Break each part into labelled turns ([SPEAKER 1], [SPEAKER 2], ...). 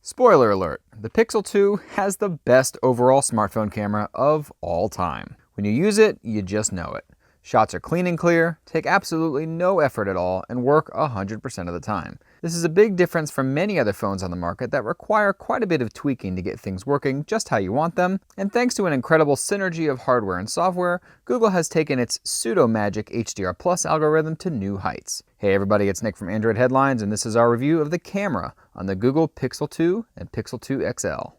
[SPEAKER 1] Spoiler alert, the Pixel 2 has the best overall smartphone camera of all time. When you use it, you just know it. Shots are clean and clear, take absolutely no effort at all, and work 100% of the time. This is a big difference from many other phones on the market that require quite a bit of tweaking to get things working just how you want them, and thanks to an incredible synergy of hardware and software, Google has taken its pseudo-magic HDR Plus algorithm to new heights. Hey everybody, it's Nick from Android Headlines, and this is our review of the camera on the Google Pixel 2 and Pixel 2 XL.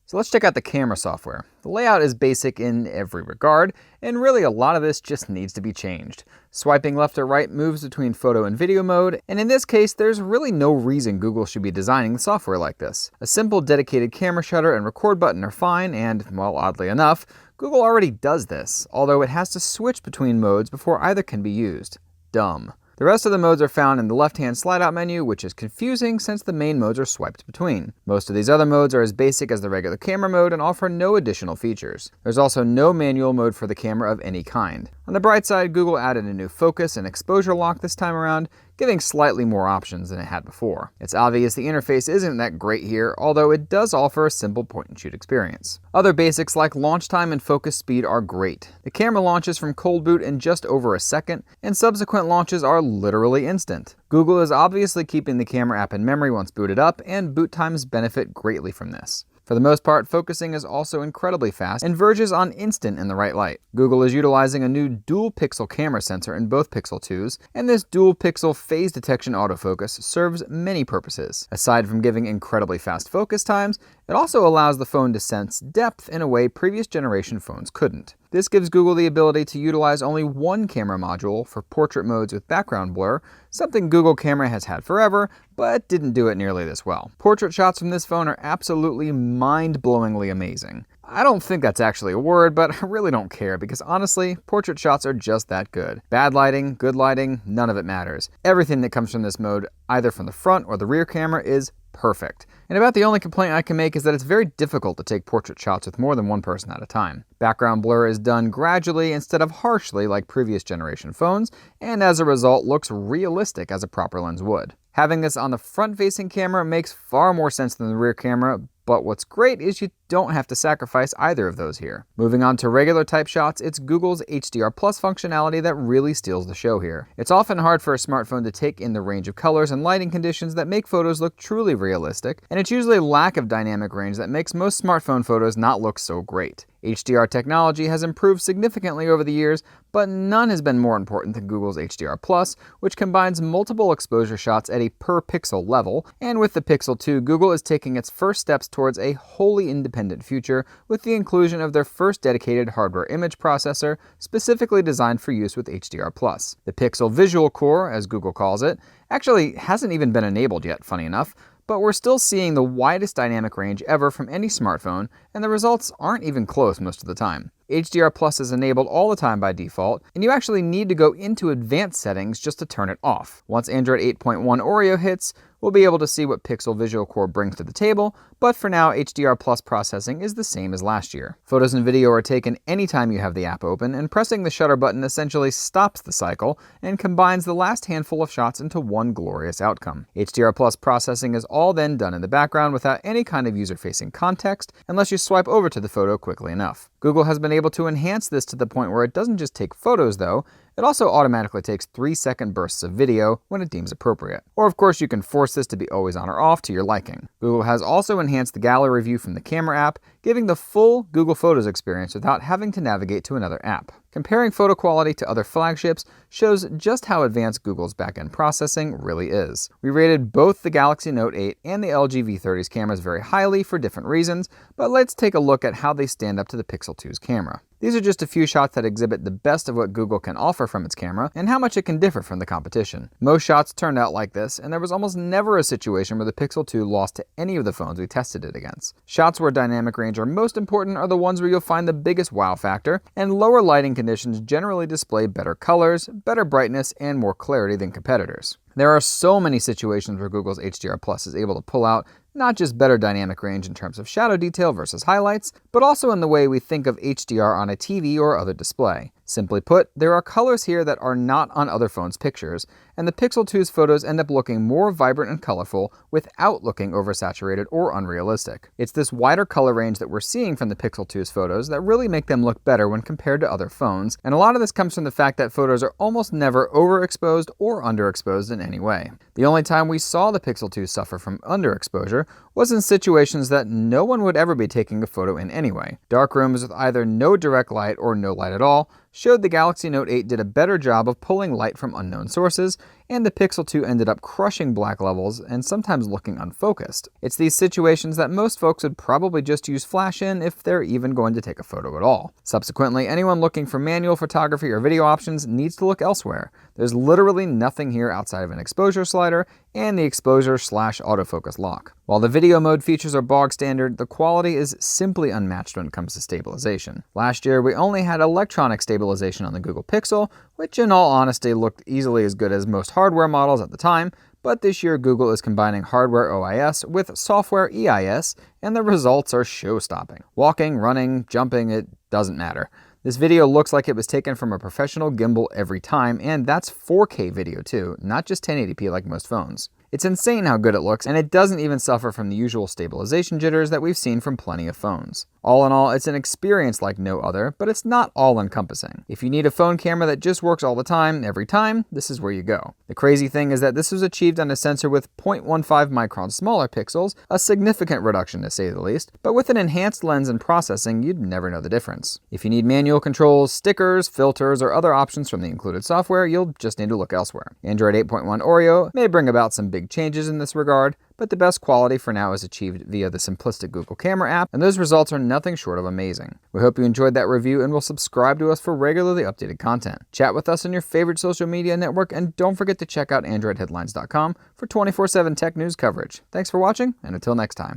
[SPEAKER 1] So let's check out the camera software. The layout is basic in every regard, and really a lot of this just needs to be changed. Swiping left or right moves between photo and video mode, and in this case, there's really no reason Google should be designing the software like this. A simple dedicated camera shutter and record button are fine, and, well, oddly enough, Google already does this, although it has to switch between modes before either can be used. Dumb. The rest of the modes are found in the left-hand slide-out menu, which is confusing since the main modes are swiped between. Most of these other modes are as basic as the regular camera mode and offer no additional features. There's also no manual mode for the camera of any kind. On the bright side, Google added a new focus and exposure lock this time around, giving slightly more options than it had before. It's obvious the interface isn't that great here, although it does offer a simple point-and-shoot experience. Other basics like launch time and focus speed are great. The camera launches from cold boot in just over a second, and subsequent launches are literally instant. Google is obviously keeping the camera app in memory once booted up, and boot times benefit greatly from this. For the most part, focusing is also incredibly fast and verges on instant in the right light. Google is utilizing a new dual pixel camera sensor in both Pixel 2s, and this dual pixel phase detection autofocus serves many purposes. Aside from giving incredibly fast focus times, it also allows the phone to sense depth in a way previous generation phones couldn't. This gives Google the ability to utilize only one camera module for portrait modes with background blur, something Google Camera has had forever, but didn't do it nearly this well. Portrait shots from this phone are absolutely mind-blowingly amazing. I don't think that's actually a word, but I really don't care because honestly, portrait shots are just that good. Bad lighting, good lighting, none of it matters. Everything that comes from this mode, either from the front or the rear camera, is perfect. And about the only complaint I can make is that it's very difficult to take portrait shots with more than one person at a time. Background blur is done gradually instead of harshly like previous generation phones, and as a result looks realistic as a proper lens would. Having this on the front-facing camera makes far more sense than the rear camera, but what's great is you don't have to sacrifice either of those here. Moving on to regular type shots, it's Google's HDR Plus functionality that really steals the show here. It's often hard for a smartphone to take in the range of colors and lighting conditions that make photos look truly realistic, and it's usually lack of dynamic range that makes most smartphone photos not look so great. HDR technology has improved significantly over the years, but none has been more important than Google's HDR Plus, which combines multiple exposure shots at a per-pixel level, and with the Pixel 2, Google is taking its first steps towards a wholly independent future with the inclusion of their first dedicated hardware image processor, specifically designed for use with HDR Plus. The Pixel Visual Core, as Google calls it, actually hasn't even been enabled yet, funny enough, but we're still seeing the widest dynamic range ever from any smartphone, and the results aren't even close most of the time. HDR Plus is enabled all the time by default, and you actually need to go into advanced settings just to turn it off. Once Android 8.1 Oreo hits, we'll be able to see what Pixel Visual Core brings to the table, but for now, HDR Plus processing is the same as last year. Photos and video are taken anytime you have the app open, and pressing the shutter button essentially stops the cycle and combines the last handful of shots into one glorious outcome. HDR Plus processing is all then done in the background without any kind of user-facing context, unless you swipe over to the photo quickly enough. Google has been able to enhance this to the point where it doesn't just take photos though, it also automatically takes 3-second bursts of video when it deems appropriate. Or of course you can force this to be always on or off to your liking. Google has also enhanced the gallery view from the camera app, giving the full Google Photos experience without having to navigate to another app. Comparing photo quality to other flagships shows just how advanced Google's backend processing really is. We rated both the Galaxy Note 8 and the LG V30's cameras very highly for different reasons, but let's take a look at how they stand up to the Pixel 2's camera. These are just a few shots that exhibit the best of what Google can offer from its camera and how much it can differ from the competition. Most shots turned out like this, and there was almost never a situation where the Pixel 2 lost to any of the phones we tested it against. Shots where dynamic range are most important are the ones where you'll find the biggest wow factor, and lower lighting conditions generally display better colors, better brightness, and more clarity than competitors. There are so many situations where Google's HDR Plus is able to pull out not just better dynamic range in terms of shadow detail versus highlights, but also in the way we think of HDR on a TV or other display. Simply put, there are colors here that are not on other phones' pictures, and the Pixel 2's photos end up looking more vibrant and colorful without looking oversaturated or unrealistic. It's this wider color range that we're seeing from the Pixel 2's photos that really make them look better when compared to other phones, and a lot of this comes from the fact that photos are almost never overexposed or underexposed in any way. The only time we saw the Pixel 2 suffer from underexposure was in situations that no one would ever be taking a photo in anyway. Dark rooms with either no direct light or no light at all showed the Galaxy Note 8 did a better job of pulling light from unknown sources, and the Pixel 2 ended up crushing black levels and sometimes looking unfocused. It's these situations that most folks would probably just use flash in if they're even going to take a photo at all. Subsequently, anyone looking for manual photography or video options needs to look elsewhere. There's literally nothing here outside of an exposure slider and the exposure/autofocus lock. While the video mode features are bog standard, the quality is simply unmatched when it comes to stabilization. Last year, we only had electronic stabilization on the Google Pixel, which in all honesty looked easily as good as most hardware models at the time, but this year Google is combining hardware OIS with software EIS, and the results are show-stopping. Walking, running, jumping, it doesn't matter. This video looks like it was taken from a professional gimbal every time, and that's 4K video too, not just 1080p like most phones. It's insane how good it looks, and it doesn't even suffer from the usual stabilization jitters that we've seen from plenty of phones. All in all, it's an experience like no other, but it's not all-encompassing. If you need a phone camera that just works all the time, every time, this is where you go. The crazy thing is that this was achieved on a sensor with 0.15 micron smaller pixels, a significant reduction to say the least, but with an enhanced lens and processing, you'd never know the difference. If you need manual controls, stickers, filters, or other options from the included software, you'll just need to look elsewhere. Android 8.1 Oreo may bring about some big changes in this regard, but the best quality for now is achieved via the simplistic Google Camera app, and those results are nothing short of amazing. We hope you enjoyed that review and will subscribe to us for regularly updated content. Chat with us on your favorite social media network, and don't forget to check out AndroidHeadlines.com for 24/7 tech news coverage. Thanks for watching, and until next time.